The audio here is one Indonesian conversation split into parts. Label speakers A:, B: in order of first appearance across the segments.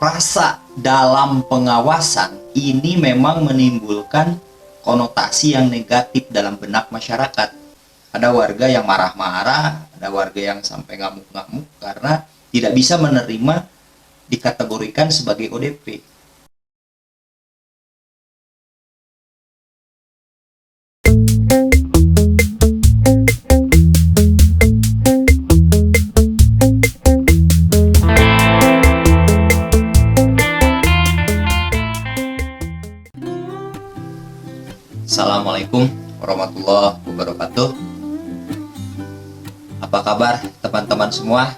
A: rasa dalam pengawasan ini memang menimbulkan konotasi yang negatif dalam benak masyarakat. Ada warga yang marah-marah, ada warga yang sampai ngamuk-ngamuk karena tidak bisa menerima dikategorikan sebagai ODP. Assalamualaikum warahmatullahi wabarakatuh. Apa kabar teman-teman semua?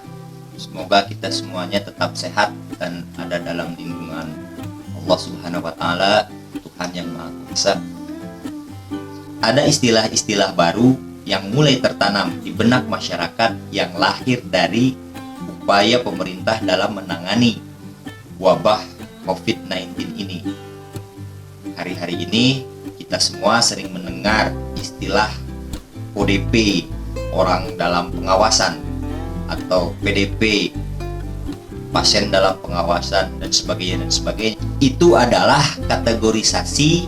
A: Semoga kita semuanya tetap sehat dan ada dalam lindungan Allah Subhanahu wa Ta'ala, Tuhan yang Maha Kuasa. Ada istilah-istilah baru yang mulai tertanam di benak masyarakat yang lahir dari upaya pemerintah dalam menangani wabah COVID-19 ini. Hari-hari ini kita semua sering mendengar istilah ODP, orang dalam pengawasan, atau PDP, pasien dalam pengawasan, dan sebagainya. Itu adalah kategorisasi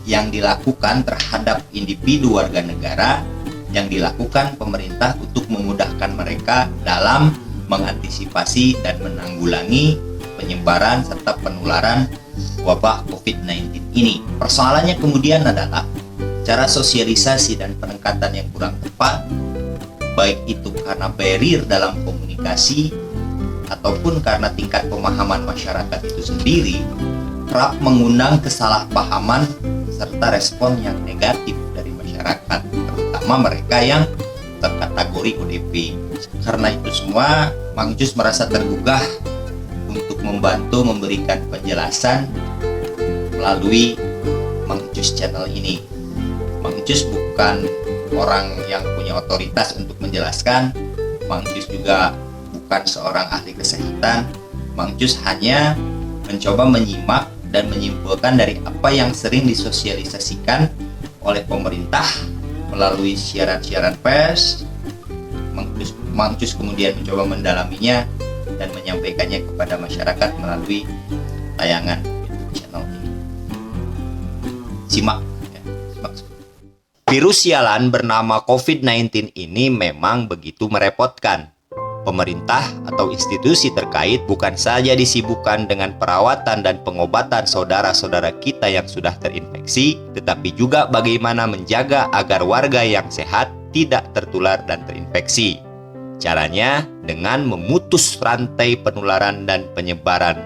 A: yang dilakukan terhadap individu warga negara yang dilakukan pemerintah untuk memudahkan mereka dalam mengantisipasi dan menanggulangi penyebaran serta penularan wabah COVID-19 ini. Persoalannya kemudian adalah cara sosialisasi dan penekatan yang kurang tepat, baik itu karena barrier dalam komunikasi ataupun karena tingkat pemahaman masyarakat itu sendiri, kerap mengundang kesalahpahaman serta respon yang negatif dari masyarakat, terutama mereka yang terkategori ODP. Karena itu semua, Mang Ucus merasa tergugah untuk membantu memberikan penjelasan melalui Mang Ucus channel ini. Mang Ucus bukan orang yang punya otoritas untuk menjelaskan. Mang Ucus juga bukan seorang ahli kesehatan. Mang Ucus hanya mencoba menyimak dan menyimpulkan dari apa yang sering disosialisasikan oleh pemerintah melalui siaran-siaran pers. Mang Ucus kemudian mencoba mendalaminya dan menyampaikannya kepada masyarakat melalui tayangan YouTube channel ini. Simak. Virus sialan bernama COVID-19 ini memang begitu merepotkan. Pemerintah atau institusi terkait bukan saja disibukkan dengan perawatan dan pengobatan saudara-saudara kita yang sudah terinfeksi, tetapi juga bagaimana menjaga agar warga yang sehat tidak tertular dan terinfeksi. Caranya dengan memutus rantai penularan dan penyebaran.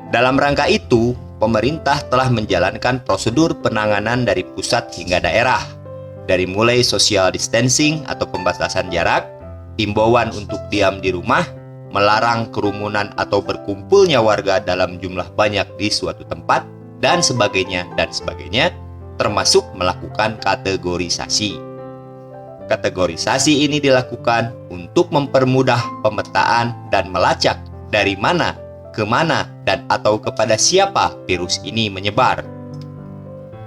A: Dalam rangka itu, pemerintah telah menjalankan prosedur penanganan dari pusat hingga daerah, dari mulai social distancing atau pembatasan jarak, himbauan untuk diam di rumah, melarang kerumunan atau berkumpulnya warga dalam jumlah banyak di suatu tempat, dan sebagainya, termasuk melakukan kategorisasi. Kategorisasi ini dilakukan untuk mempermudah pemetaan dan melacak dari mana, kemana, dan atau kepada siapa virus ini menyebar.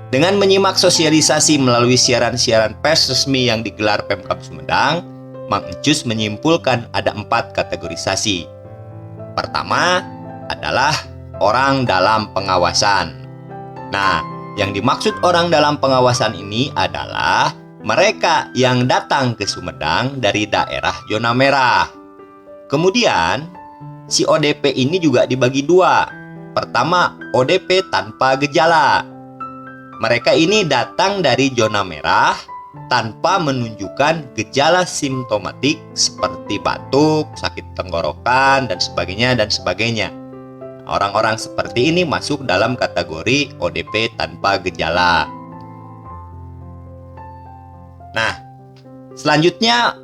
A: Dengan menyimak sosialisasi melalui siaran-siaran pers resmi yang digelar Pemkab Sumedang, Mang Ucus menyimpulkan ada 4 kategorisasi. Pertama adalah orang dalam pengawasan. Nah, yang dimaksud orang dalam pengawasan ini adalah mereka yang datang ke Sumedang dari daerah zona merah. Kemudian, si ODP ini juga dibagi 2. Pertama, ODP tanpa gejala. Mereka ini datang dari zona merah tanpa menunjukkan gejala simptomatik seperti batuk, sakit tenggorokan, dan sebagainya. Orang-orang seperti ini masuk dalam kategori ODP tanpa gejala. Nah, selanjutnya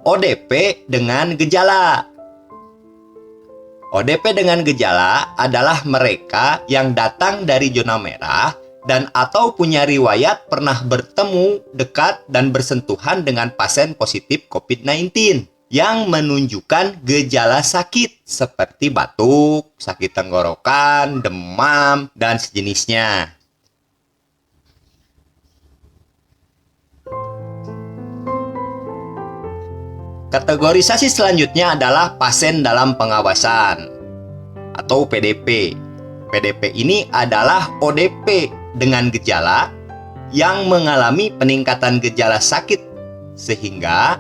A: ODP dengan gejala. ODP dengan gejala adalah mereka yang datang dari zona merah dan atau punya riwayat pernah bertemu, dekat, dan bersentuhan dengan pasien positif COVID-19 yang menunjukkan gejala sakit seperti batuk, sakit tenggorokan, demam, dan sejenisnya. Kategorisasi selanjutnya adalah pasien dalam pengawasan. atau PDP. PDP ini adalah ODP dengan gejala yang mengalami peningkatan gejala sakit sehingga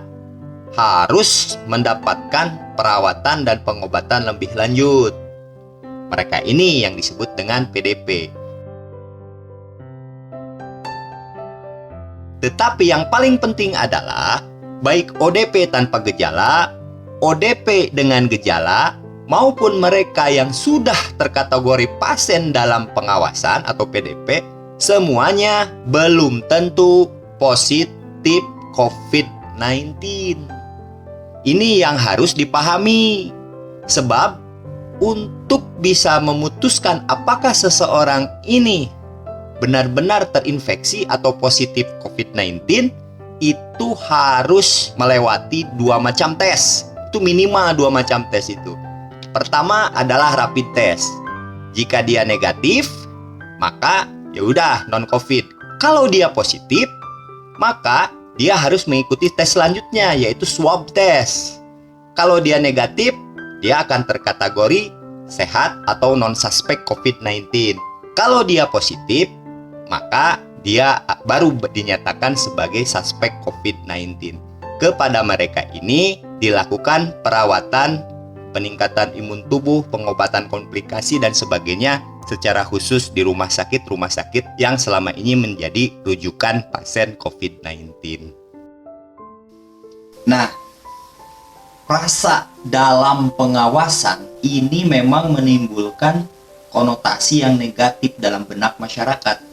A: harus mendapatkan perawatan dan pengobatan lebih lanjut. Mereka ini yang disebut dengan PDP. Tetapi yang paling penting adalah baik ODP tanpa gejala, ODP dengan gejala, maupun mereka yang sudah terkategori pasien dalam pengawasan atau PDP, semuanya belum tentu positif COVID-19. Ini yang harus dipahami. Sebab untuk bisa memutuskan apakah seseorang ini benar-benar terinfeksi atau positif COVID-19, itu harus melewati 2 macam tes. Itu minimal 2 macam tes itu. Pertama adalah rapid test. Jika dia negatif, maka ya udah non COVID. Kalau dia positif, maka dia harus mengikuti tes selanjutnya, yaitu swab test. Kalau dia negatif, dia akan terkategori sehat atau non suspek COVID-19. Kalau dia positif, maka dia baru dinyatakan sebagai suspek COVID-19. Kepada mereka ini dilakukan perawatan, peningkatan imun tubuh, pengobatan komplikasi dan sebagainya secara khusus di rumah sakit yang selama ini menjadi rujukan pasien COVID-19. Nah, rasa dalam pengawasan ini memang menimbulkan konotasi yang negatif dalam benak masyarakat.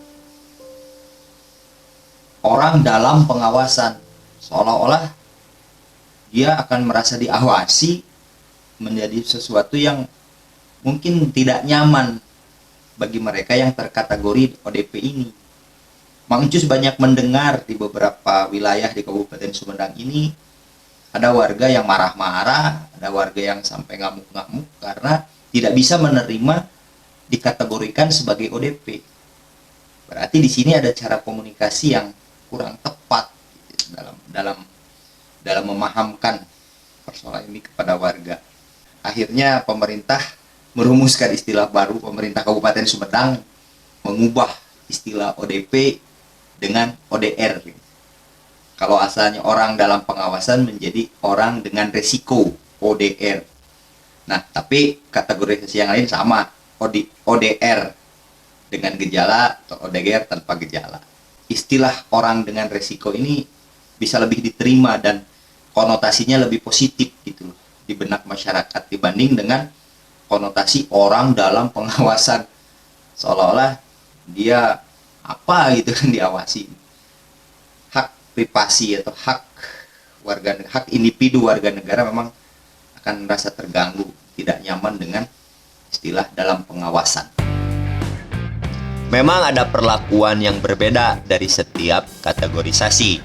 A: Orang dalam pengawasan seolah-olah dia akan merasa diawasi, menjadi sesuatu yang mungkin tidak nyaman bagi mereka yang terkategori ODP ini. Mang Ucus banyak mendengar di beberapa wilayah di Kabupaten Sumedang ini ada warga yang marah-marah, ada warga yang sampai ngamuk-ngamuk karena tidak bisa menerima dikategorikan sebagai ODP. Berarti di sini ada cara komunikasi yang kurang tepat dalam memahamkan persoalan ini kepada warga. Akhirnya pemerintah merumuskan istilah baru. Pemerintah Kabupaten Sumedang mengubah istilah ODP dengan ODR. Kalau asalnya orang dalam pengawasan menjadi orang dengan resiko, ODR. Nah, tapi kategorisasi yang lain sama, ODR dengan gejala atau ODR tanpa gejala. Istilah orang dengan resiko ini bisa lebih diterima dan konotasinya lebih positif gitu loh di benak masyarakat dibanding dengan konotasi orang dalam pengawasan, seolah-olah dia apa gitu kan diawasi. Hak privasi atau hak individu warga negara memang akan merasa terganggu, tidak nyaman dengan istilah dalam pengawasan. Memang ada perlakuan yang berbeda dari setiap kategorisasi.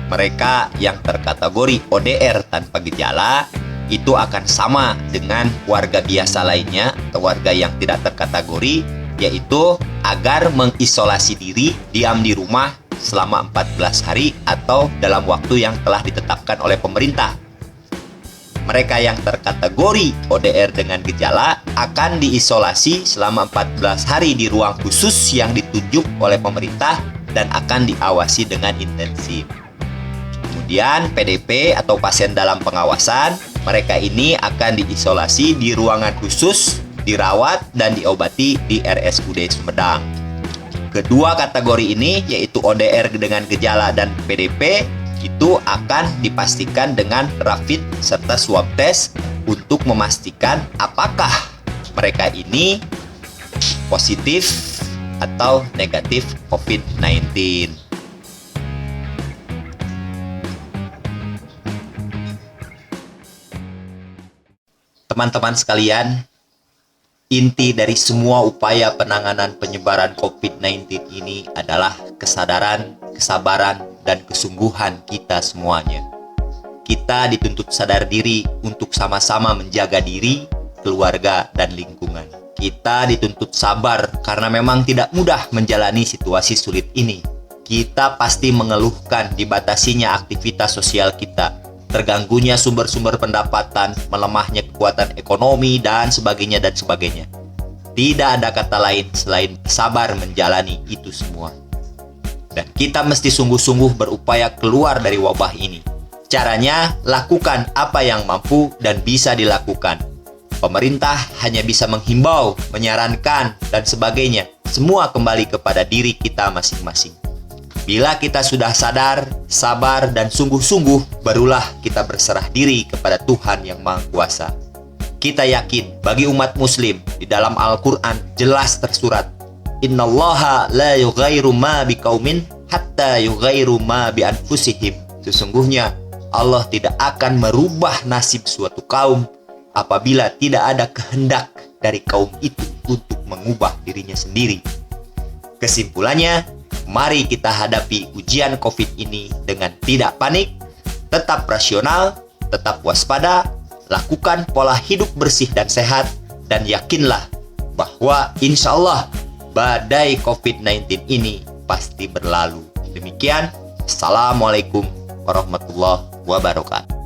A: Mereka yang terkategori ODR tanpa gejala itu akan sama dengan warga biasa lainnya atau warga yang tidak terkategori, yaitu agar mengisolasi diri, diam di rumah selama 14 hari atau dalam waktu yang telah ditetapkan oleh pemerintah. Mereka yang terkategori ODR dengan gejala akan diisolasi selama 14 hari di ruang khusus yang ditunjuk oleh pemerintah dan akan diawasi dengan intensif. Kemudian PDP atau pasien dalam pengawasan, mereka ini akan diisolasi di ruangan khusus, dirawat dan diobati di RSUD Sumedang. Kedua kategori ini yaitu ODR dengan gejala dan PDP itu akan dipastikan dengan rapid serta swab test untuk memastikan apakah mereka ini positif atau negatif COVID-19. Teman-teman sekalian, inti dari semua upaya penanganan penyebaran COVID-19 ini adalah kesadaran, kesabaran, dan kesungguhan kita semuanya. Kita dituntut sadar diri untuk sama-sama menjaga diri, keluarga, dan lingkungan. Kita dituntut sabar karena memang tidak mudah menjalani situasi sulit ini. Kita pasti mengeluhkan dibatasinya aktivitas sosial kita, terganggunya sumber-sumber pendapatan, melemahnya kekuatan ekonomi, dan sebagainya dan sebagainya. Tidak ada kata lain selain sabar menjalani itu semua. Dan kita mesti sungguh-sungguh berupaya keluar dari wabah ini. Caranya, lakukan apa yang mampu dan bisa dilakukan. Pemerintah hanya bisa menghimbau, menyarankan, dan sebagainya. Semua kembali kepada diri kita masing-masing. Bila kita sudah sadar, sabar, dan sungguh-sungguh, barulah kita berserah diri kepada Tuhan yang Maha Kuasa. Kita yakin, bagi umat muslim, di dalam Al-Quran jelas tersurat, Innallaha la yughayyiru ma biqaumin hatta yughayyiru ma bi anfusihim. Sesungguhnya, Allah tidak akan merubah nasib suatu kaum apabila tidak ada kehendak dari kaum itu untuk mengubah dirinya sendiri. Kesimpulannya, mari kita hadapi ujian COVID ini dengan tidak panik, tetap rasional, tetap waspada, lakukan pola hidup bersih dan sehat, dan yakinlah bahwa insya Allah badai COVID-19 ini pasti berlalu. Demikian, Assalamualaikum warahmatullahi wabarakatuh.